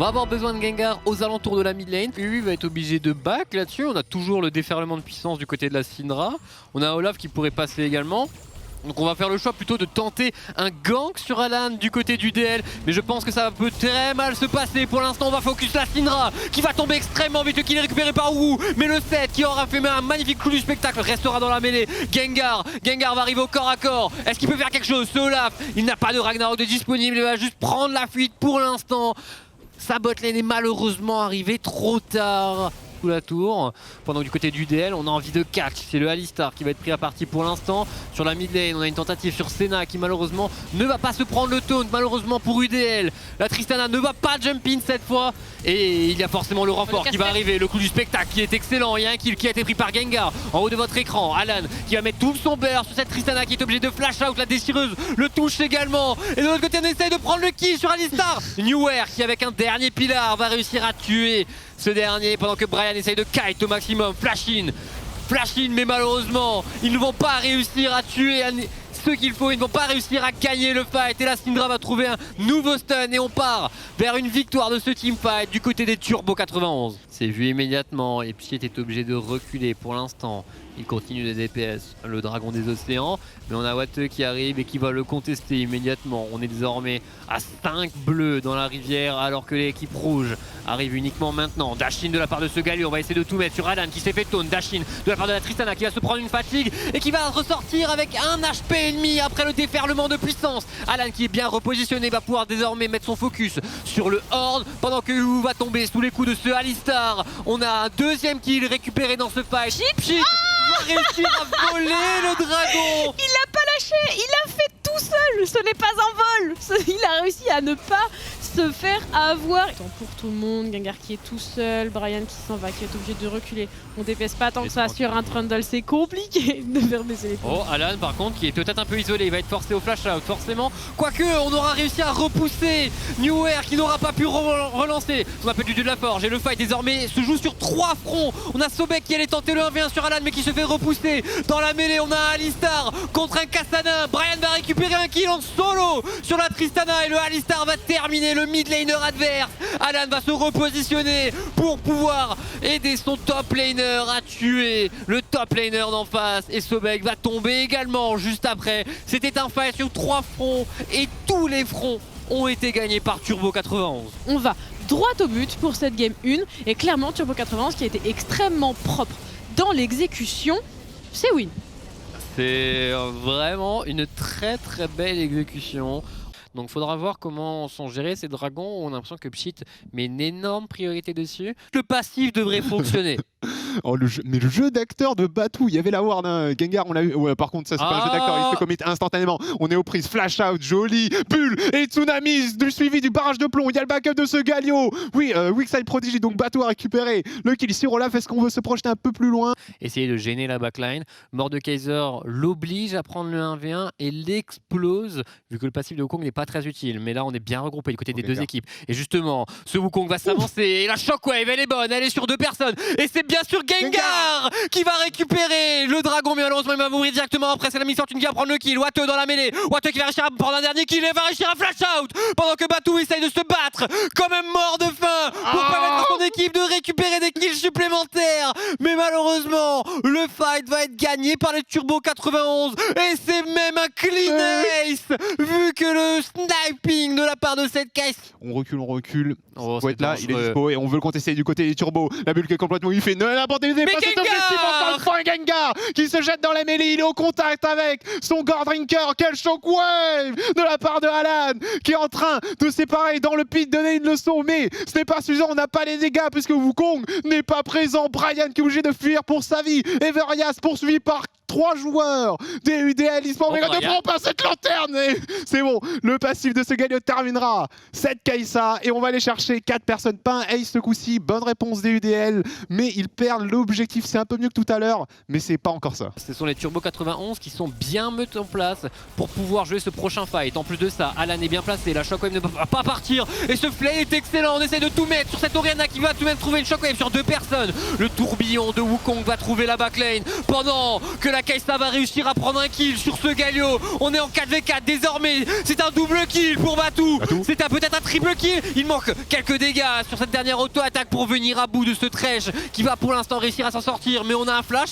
On va avoir besoin de Gengar aux alentours de la mid lane. Lui va être obligé de back là-dessus. On a toujours le déferlement de puissance du côté de la Syndra. On a Olaf qui pourrait passer également. Donc on va faire le choix plutôt de tenter un gank sur Alan du côté du DL. Mais je pense que ça peut très mal se passer. Pour l'instant on va focus la Syndra qui va tomber extrêmement vite, qu'il est récupéré par Wu. Mais le 7 qui aura fait un magnifique coup du spectacle restera dans la mêlée. Gengar va arriver au corps à corps. Est-ce qu'il peut faire quelque chose? Ce Olaf, il n'a pas de Ragnarok de disponible. Il va juste prendre la fuite pour l'instant. Sa botlane est malheureusement arrivée trop tard sous la tour. Pendant que du côté du DL, on a envie de catch. C'est le Alistar qui va être pris à partie pour l'instant. Sur la mid lane, on a une tentative sur Senna qui malheureusement ne va pas se prendre le taunt. Malheureusement pour UDL, la Tristana ne va pas jump in cette fois. Et il y a forcément le renfort qui va arriver. Le coup du spectacle qui est excellent. Il y a un kill qui a été pris par Gengar en haut de votre écran. Alan qui va mettre tout son beurre sur cette Tristana qui est obligée de flash out. La déchireuse le touche également. Et de l'autre côté, on essaye de prendre le kill sur Alistar. Newer qui avec un dernier pilar va réussir à tuer ce dernier pendant que Brian essaye de kite au maximum. Flash in, mais malheureusement ils ne vont pas réussir à tuer ce qu'il faut, ils ne vont pas réussir à gagner le fight. Et la Syndra va trouver un nouveau stun et on part vers une victoire de ce teamfight du côté des Turbo 91. C'est vu immédiatement et Pchit est obligé de reculer pour l'instant. Il continue les DPS, le dragon des océans, mais on a Watteux qui arrive et qui va le contester immédiatement. On est désormais à 5 bleus dans la rivière alors que l'équipe rouge arrive uniquement maintenant. Dashin de la part de ce Galio, on va essayer de tout mettre sur Alan qui s'est fait taunt. Dashin de la part de la Tristana qui va se prendre une fatigue et qui va ressortir avec un HP ennemi après le déferlement de puissance. Alan qui est bien repositionné va pouvoir désormais mettre son focus sur le Horde pendant que Wu va tomber sous les coups de ce Alistar. On a un deuxième kill récupéré dans ce fight. Pchit va réussir à voler le dragon. Il l'a pas lâché, il l'a fait tout seul, ce n'est pas un vol. Il a réussi à ne pas se faire avoir. Pour tout le monde, Gengar qui est tout seul, Brian qui s'en va, qui est obligé de reculer. On DPS pas tant que ça sur un Trundle, c'est compliqué de faire baisser les points. Oh, Alan par contre qui est peut-être un peu isolé, il va être forcé au flash out forcément. Quoique on aura réussi à repousser Newer qui n'aura pas pu relancer son appel du dieu de la forge. Et le fight désormais se joue sur 3 fronts. On a Sobek qui allait tenter le 1v1 sur Alan mais qui se fait repousser. Dans la mêlée on a Alistar contre un Kassadin. Brian va récupérer un kill en solo sur la Tristana et le Alistar va terminer le mid laner adverse. Alan va se repositionner pour pouvoir aider son top laner à tuer le top laner d'en face. Et Sobek va tomber également juste après. C'était un fight sur 3 fronts et tous les fronts ont été gagnés par Turbo 91. On va droit au but pour cette game 1 et clairement Turbo 91 qui a été extrêmement propre dans l'exécution, c'est win. C'est vraiment une très belle exécution. Donc faudra voir comment sont gérés ces dragons. On a l'impression que Pchit met une énorme priorité dessus. Le passif devrait fonctionner. Oh, mais le jeu d'acteur de Batou, il y avait la ward, hein. Gengar, on l'a eu. Ouais, par contre, ça c'est pas un jeu d'acteur, il se commit instantanément. On est aux prises, flash out, joli, bulle et tsunami, du suivi du barrage de plomb. Il y a le backup de ce Galio. Oui, Weakside Prodigy, donc Batou a récupéré le kill sur Olaf. Est-ce qu'on veut se projeter un peu plus loin? Essayer de gêner la backline. Mordekaiser l'oblige à prendre le 1v1 et l'explose, vu que le passif de Wukong n'est pas très utile. Mais là, on est bien regroupé du côté des deux équipes. Et justement, ce Wukong va s'avancer. Et la Shockwave, elle est bonne, elle est sur 2 personnes. Et c'est bien sûr Gengar qui va récupérer le dragon, mais malheureusement il va mourir directement après. C'est la Miss Fortune qui va prendre le kill. Watteux dans la mêlée. Watteux qui va réussir à prendre un dernier kill et va réussir à flash out pendant que Batou essaye de se battre comme un mort de faim pour permettre à son équipe de récupérer des kills supplémentaires. Mais malheureusement, le fight va être gagné par les Turbo 91 et c'est même un clean ace vu que le sniping de la part de cette case. On recule. Oh, faut être là, il est dispo et on veut le contester du côté des Turbos. La bulle qui est complètement il fait n'importe quoi. C'est objectif encore une fois, un Gengar qui se jette dans la mêlée. Il est au contact avec son Gore Drinker. Quel shockwave de la part de Alan qui est en train de séparer dans le pit, donner une leçon. Mais ce n'est pas suffisant, on n'a pas les dégâts puisque Wukong n'est pas présent. Brian qui est obligé de fuir pour sa vie. Everias poursuivi par 3 joueurs des UDL. Mais ne prends pas cette lanterne. C'est bon, le passif de ce Galio terminera cette Kai'Sa et on va aller chercher 4 personnes. Pas un ace ce coup-ci, bonne réponse des UDL, mais ils perdent l'objectif. C'est un peu mieux que tout à l'heure, mais c'est pas encore ça. Ce sont les Turbo 91 qui sont bien mis en place pour pouvoir jouer ce prochain fight. En plus de ça, Alan est bien placé, la Shockwave ne va pas partir et ce Flay est excellent. On essaie de tout mettre sur cette Orianna qui va tout de même trouver une Shockwave sur 2 personnes. Le tourbillon de Wukong va trouver la backlane pendant que la la Kai'Sa va réussir à prendre un kill sur ce Galio. On est en 4v4 désormais. C'est un double kill pour Batou. C'est peut-être un triple kill. Il manque quelques dégâts sur cette dernière auto-attaque pour venir à bout de ce Thresh qui va pour l'instant réussir à s'en sortir. Mais on a un flash.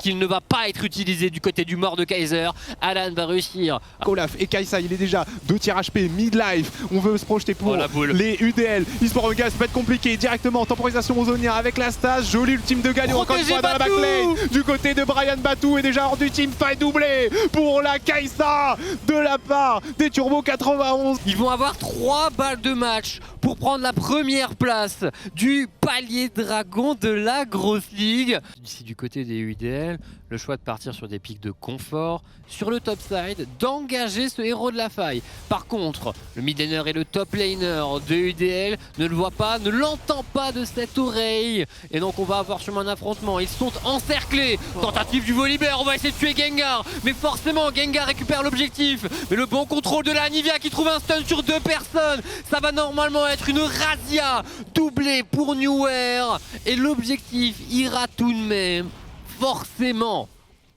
Qu'il ne va pas être utilisé du côté du mort de Kaiser. Alan va réussir. Olaf et Kai'Sa, il est déjà 2 tiers HP, mid-life. On veut se projeter pour les UDL. E-Sport Omega, ça peut être compliqué. Directement, temporisation aux Zonia avec la stase. Joli ultime de Galio encore une fois dans la backlane. Du côté de Brian Batou est déjà hors du team fight doublé pour la Kai'Sa de la part des Turbo 91. Ils vont avoir 3 balles de match pour prendre la première place du palier dragon de la grosse ligue. Ici du côté des UDL, le choix de partir sur des pics de confort, sur le top side, d'engager ce héros de la faille. Par contre, le mid laner et le top laner de UDL ne le voient pas, ne l'entend pas de cette oreille. Et donc on va avoir sur un affrontement, ils sont encerclés. Tentative du Volibear, on va essayer de tuer Gengar. Mais forcément, Gengar récupère l'objectif. Mais le bon contrôle de la Anivia qui trouve un stun sur 2 personnes. Ça va normalement être une razzia doublée pour Newer. Et l'objectif ira tout de même forcément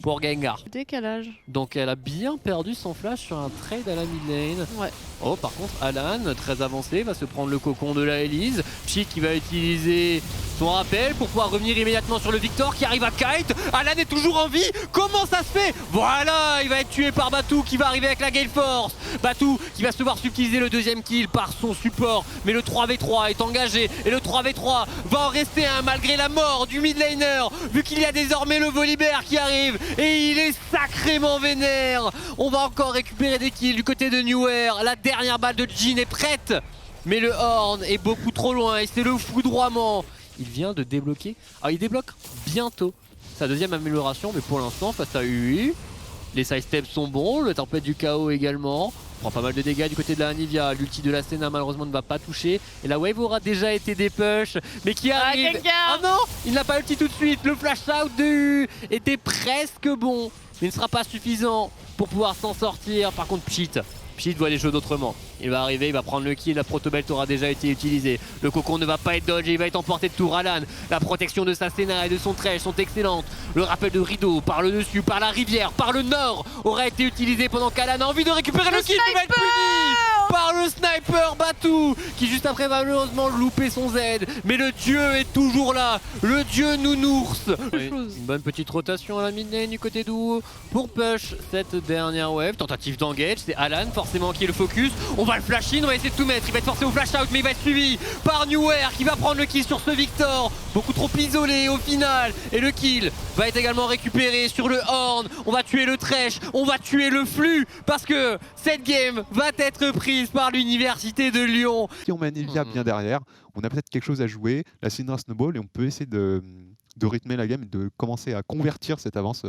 pour Gengar. Décalage. Donc elle a bien perdu son flash sur un trade à la mid lane. Ouais. Oh, par contre Alan, très avancé, va se prendre le cocon de la Elise. Pchit qui va utiliser son rappel pour pouvoir revenir immédiatement sur le Victor qui arrive à kite. Alan est toujours en vie. Comment ça se fait? Voilà, il va être tué par Batou qui va arriver avec la Gale Force. Batou qui va se voir subtiliser le deuxième kill par son support. Mais le 3v3 est engagé et le 3v3 va en rester un malgré la mort du mid laner. Vu qu'il y a désormais le Volibear qui arrive et il est sacrément vénère. On va encore récupérer des kills du côté de Newer. La dernière balle de Jhin est prête, mais le Horn est beaucoup trop loin et c'est le foudroiement. Il vient de débloquer. Ah, il débloque bientôt sa deuxième amélioration, mais pour l'instant, face à UI, les side steps sont bons, le tempête du chaos également. On prend pas mal de dégâts du côté de la Anivia. L'ulti de la Senna malheureusement ne va pas toucher. Et la wave aura déjà été des push. Mais qui arrive. Ah non, il n'a pas ulti tout de suite. Le flash out de U était presque bon, mais ne sera pas suffisant pour pouvoir s'en sortir. Par contre, Pchit voit les jeux d'autrement. Il va arriver, il va prendre le kill, la protobelt aura déjà été utilisée. Le cocon ne va pas être dodge, il va être emporté de tour Alan. La protection de sa Senna et de son Thresh sont excellentes. Le rappel de rideau par le dessus, par la rivière, par le nord aura été utilisé pendant qu'Alan a envie de récupérer le kill qui va être puni par le sniper Batou qui juste après va malheureusement louper son Z. Mais le dieu est toujours là, le dieu nounours. Oui, une bonne petite rotation à la mid lane du côté d'Ou pour push cette dernière wave. Tentative d'engage, c'est Alan forcément qui est le focus. On va le flash in, on va essayer de tout mettre. Il va être forcé au flash out, mais il va être suivi par Newer qui va prendre le kill sur ce Victor. Beaucoup trop isolé au final. Et le kill va être également récupéré sur le Horn. On va tuer le Thresh, on va tuer le flux parce que cette game va être prise par l'université de Lyon. Si on met Anivia bien derrière, on a peut-être quelque chose à jouer. La Syndra Snowball et on peut essayer de rythmer la game et de commencer à convertir cette avance.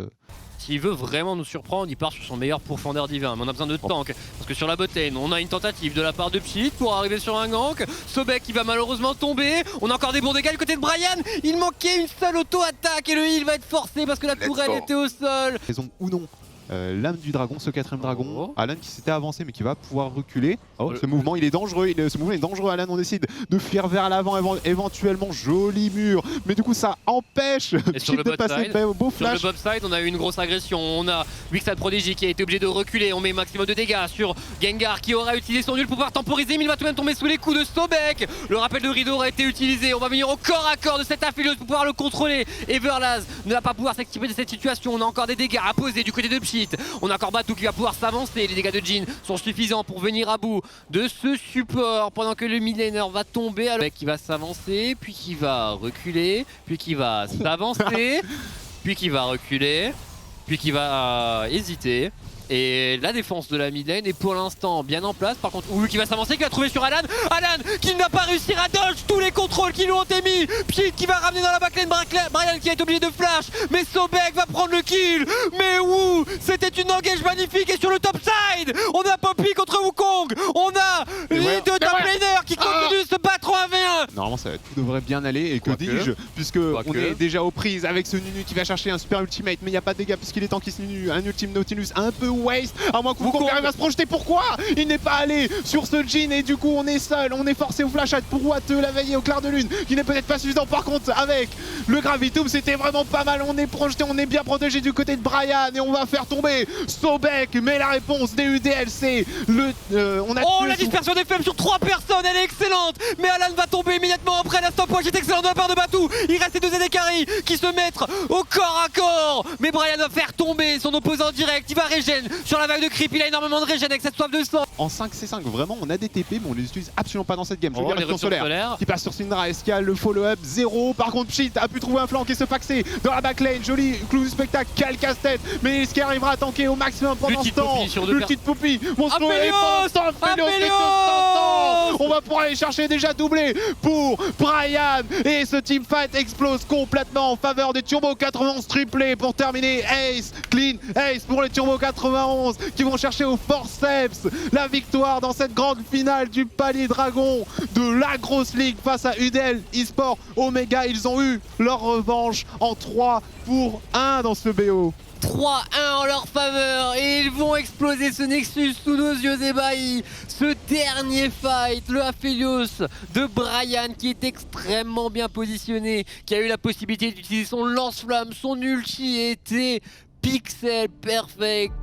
S'il veut vraiment nous surprendre, il part sur son meilleur pourfendeur divin. Mais on a besoin de tank. Parce que sur la bot lane, on a une tentative de la part de Pchit pour arriver sur un gank. Sobek qui va malheureusement tomber. On a encore des bons dégâts du côté de Brian. Il manquait une seule auto-attaque et le heal va être forcé parce que la tourelle était au sol. Raison ou non. L'âme du dragon, ce 4ème dragon, Alan qui s'était avancé mais qui va pouvoir reculer. Oh, ce mouvement il est dangereux, ce mouvement est dangereux. Alan, on décide de fuir vers l'avant, éventuellement joli mur, mais du coup ça empêche de passer beau flash. Sur le bot side, on a eu une grosse agression. On a Wixad Prodigy qui a été obligé de reculer. On met maximum de dégâts sur Gengar qui aura utilisé son nul pour pouvoir temporiser, mais il va tout de même tomber sous les coups de Sobek. Le rappel de rideau aura été utilisé. On va venir au corps à corps de cette Aphelios pour pouvoir le contrôler. Everlaz ne va pas pouvoir s'activer de cette situation. On a encore des dégâts à poser du côté de Pchit. On a encore Batou qui va pouvoir s'avancer. Les dégâts de Jhin sont suffisants pour venir à bout de ce support pendant que le mid laner va tomber. Le mec qui va s'avancer, puis qui va reculer, puis qui va s'avancer, puis qui va reculer, puis qui va hésiter. Et la défense de la mid lane est pour l'instant bien en place. Par contre, Oulu qui va s'avancer, qui va trouver sur Alan. Alan qui ne va pas réussir à dodge tous les contrôles qui lui ont été mis. Pchit qui va ramener dans la backlane Brian qui est obligé de flash. Mais Sobek va prendre le kill. Mais ouh, c'était une engage magnifique. Et sur le top side, on a Poppy contre Wukong. On a les deux top laners qui continuent de se battre en 1v1. Normalement, tout devrait bien aller. Et que dis-je, puisque on est déjà aux prises avec ce Nunu qui va chercher un super ultimate. Mais il n'y a pas de dégâts puisqu'il est tanky ce Nunu. Un ultime Nautilus un peu waste, à moins que Wukong arrive à se projeter. Pourquoi il n'est pas allé sur ce Jhin et du coup on est seul, on est forcé au flash out pour Watteux la veillée au clair de lune qui n'est peut-être pas suffisant. Par contre avec Le Gravitum, c'était vraiment pas mal. On est projeté, on est bien protégé du côté de Brian et on va faire tomber Sobek. Mais la réponse des UDLC, on a Oh, tué la dispersion des femmes sur 3 personnes, elle est excellente. Mais Alan va tomber immédiatement après. La stopwatch est excellente de la part de Batou. Il reste les deux Zedekari qui se mettent au corps à corps. Mais Brian va faire tomber son opposant direct. Il va régène sur la vague de creep. Il a énormément de régène avec cette soif de sang. En 5c5, vraiment, on a des TP, mais on les utilise absolument pas dans cette game. Je Oh, regarde les le ruptures solaire solaires. qui passe sur Syndra. Est-ce qu'il y a le follow-up 0? Par contre, Pchit a pu trouver un flanc et se faxer dans la backlane. Joli clou du spectacle, quel casse-tête. Mais est-ce qu'il arrivera à tanker au maximum pendant ce petite temps? poupie sur deux Le petit poupie monstrueux. Et pendant ce temps, Aphelios fait Aphelios 200. On va pouvoir aller chercher déjà doublé pour Brian. Et ce teamfight explose complètement en faveur des Turbo 91 triplés pour terminer. Ace, clean Ace pour les Turbo 91 qui vont chercher au forceps la victoire dans cette grande finale du palier dragon de la grosse ligue face à UDL eSport Omega. Ils ont eu leur revanche en 3-1 dans ce BO. 3-1 en leur faveur et ils vont exploser ce Nexus sous nos yeux ébahis. Ce dernier fight, le Aphelios de Brian qui est extrêmement bien positionné, qui a eu la possibilité d'utiliser son lance-flamme, son ulti était pixel perfect.